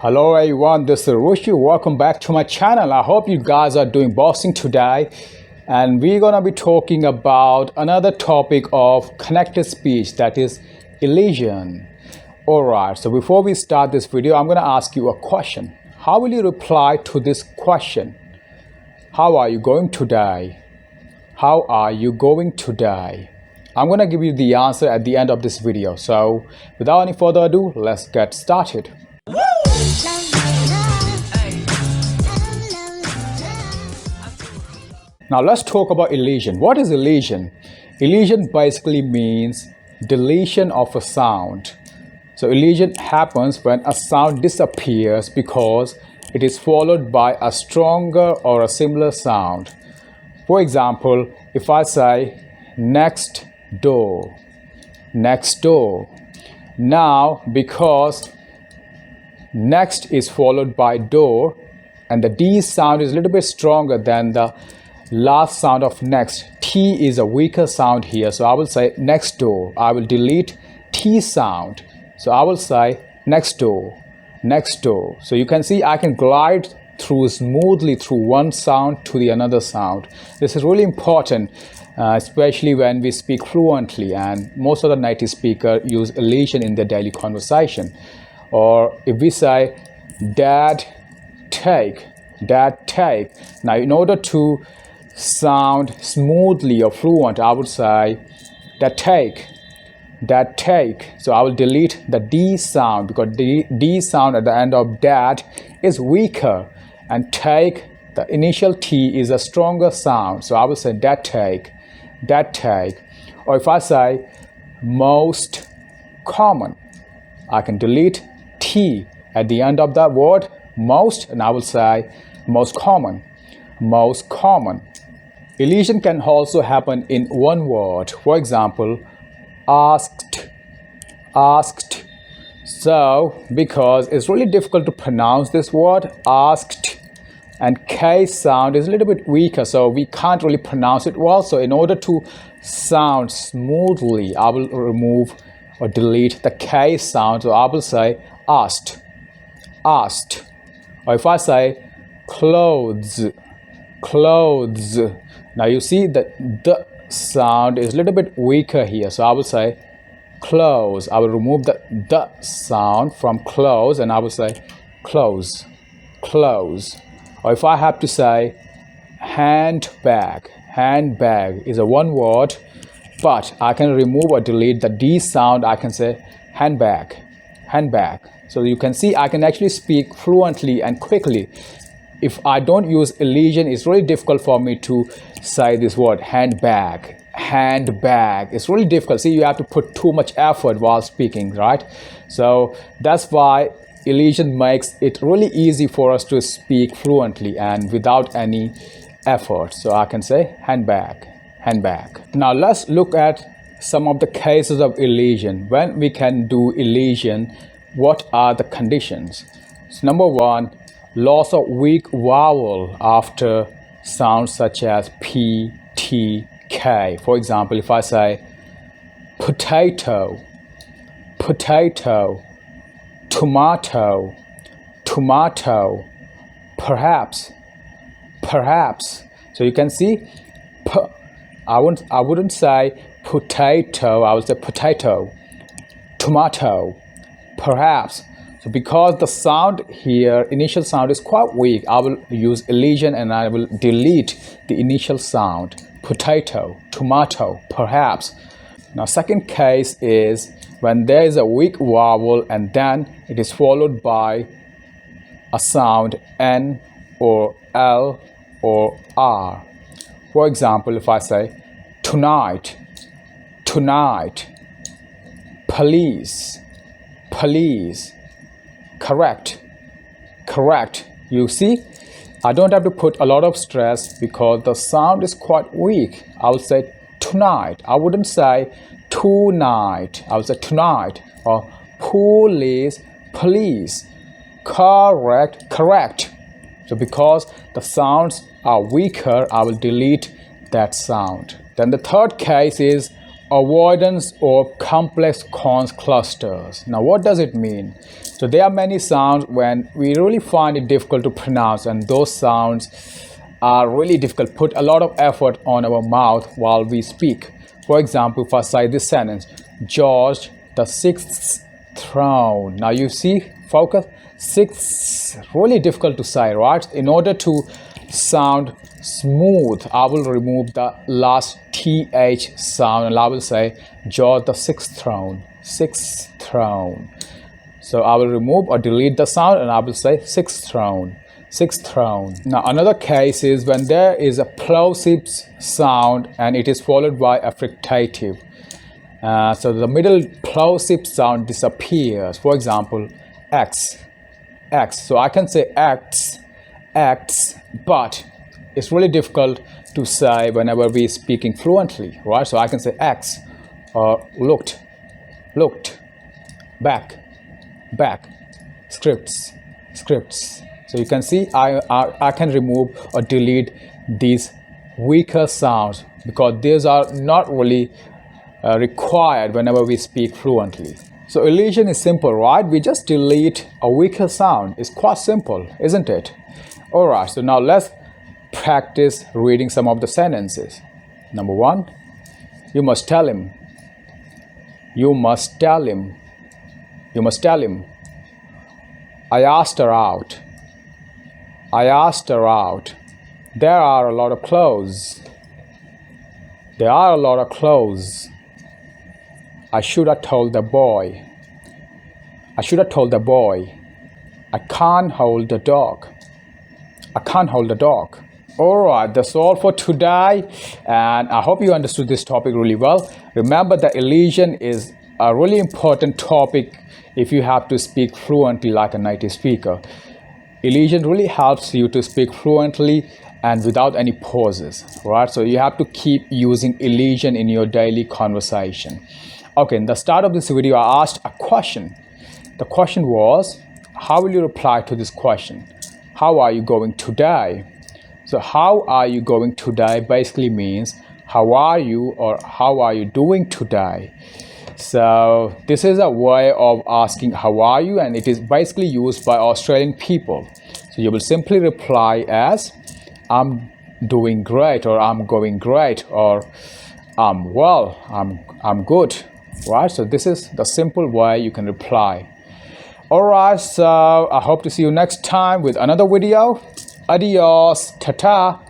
Hello everyone, this is Rishu. Welcome back to my channel. I hope you guys are doing boxing today. And we're gonna be talking about another topic of connected speech, that is elision. Alright, so before we start this video, I'm gonna ask you a question. How will you reply to this question? How are you going today? How are you going today? I'm gonna give you the answer at the end of this video. So without any further ado, let's get started. Now let's talk about elision. What is elision? Elision basically means deletion of a sound. So elision happens when a sound disappears because it is followed by a stronger or a similar sound. For example, if I say next door, next door. Now because next is followed by door and the D sound is a little bit stronger than the last sound of next. T is a weaker sound here, so I will say next door. I will delete T sound, so I will say next door, next door. So you can see I can glide through smoothly through one sound to the another sound. This is really important, especially when we speak fluently, and most of the native speakers use elision in their daily conversation. Or if we say dad take, dad take. Now in order to sound smoothly or fluent, I would say that take, that take. So I will delete the D sound because the D sound at the end of dad is weaker, and take, the initial T is a stronger sound. So I will say that take, that take. Or if I say most common, I can delete T at the end of that word most, and I will say most common, most common. Elision can also happen in one word. For example, asked, asked. So because it's really difficult to pronounce this word asked, and K sound is a little bit weaker, so we can't really pronounce it well. So in order to sound smoothly, I will remove or delete the K sound. So I will say asked, asked. Or if I say clothes, clothes. Now you see that the sound is a little bit weaker here, so I will say clothes. I will remove the sound from clothes and I will say clothes, clothes. Or if I have to say handbag, handbag is a one word, but I can remove or delete the D sound. I can say handbag, handbag. So you can see I can actually speak fluently and quickly. If I don't use elision, it's really difficult for me to say this word handbag, handbag. It's really difficult. See, you have to put too much effort while speaking, right? So that's why elision makes it really easy for us to speak fluently and without any effort. So I can say handbag, handbag. Now let's look at some of the cases of elision. When we can do elision, what are the conditions? So number one, loss of weak vowel after sounds such as P, T, K. For example, if I say potato, potato, tomato, tomato, perhaps, perhaps. So you can see I wouldn't say potato, I would say potato, tomato, perhaps. So because the sound here, initial sound is quite weak, I will use elision and I will delete the initial sound. Potato, tomato, perhaps. Now second case is when there is a weak vowel and then it is followed by a sound N or L or R. For example, if I say tonight, tonight, police, police, correct, correct. You see, I don't have to put a lot of stress because the sound is quite weak. I will say tonight. I wouldn't say tonight. I will say tonight. Or police, police, correct, correct. So because the sounds are weaker, I will delete that sound. Then the third case is avoidance or complex cons clusters. Now, what does it mean? So there are many sounds when we really find it difficult to pronounce, and those sounds are really difficult, put a lot of effort on our mouth while we speak. For example, if I say this sentence, George the sixth throne. Now you see, focus, sixth, really difficult to say, right? In order to sound smooth, I will remove the last th sound and I will say George the sixth throne, sixth throne. So I will remove or delete the sound and I will say sixth throne, sixth throne. Now another case is when there is a plosive sound and it is followed by a fricative. So the middle plosive sound disappears. For example, X, X. So I can say X, X, but it's really difficult to say whenever we're speaking fluently, right? So I can say X or looked, looked, back, back, scripts, scripts. So you can see I can remove or delete these weaker sounds because these are not really required whenever we speak fluently. So elision is simple, right? We just delete a weaker sound. It's quite simple, isn't it? All right, so now let's practice reading some of the sentences. Number one, you must tell him. You must tell him. You must tell him. I asked her out. I asked her out. There are a lot of clothes. There are a lot of clothes. I should have told the boy. I should have told the boy. I can't hold the dog. I can't hold the dog. Alright, that's all for today, and I hope you understood this topic really well. Remember that elision is a really important topic if you have to speak fluently like a native speaker. Elision really helps you to speak fluently and without any pauses, right? So you have to keep using elision in your daily conversation. Okay, in the start of this video, I asked a question. The question was, how will you reply to this question? How are you going today? So how are you going today basically means how are you or how are you doing today? So this is a way of asking how are you, and it is basically used by Australian people. So you will simply reply as I'm doing great, or I'm going great, or I'm well, I'm good, right? So this is the simple way you can reply. All right, so I hope to see you next time with another video. Adios, ta-ta.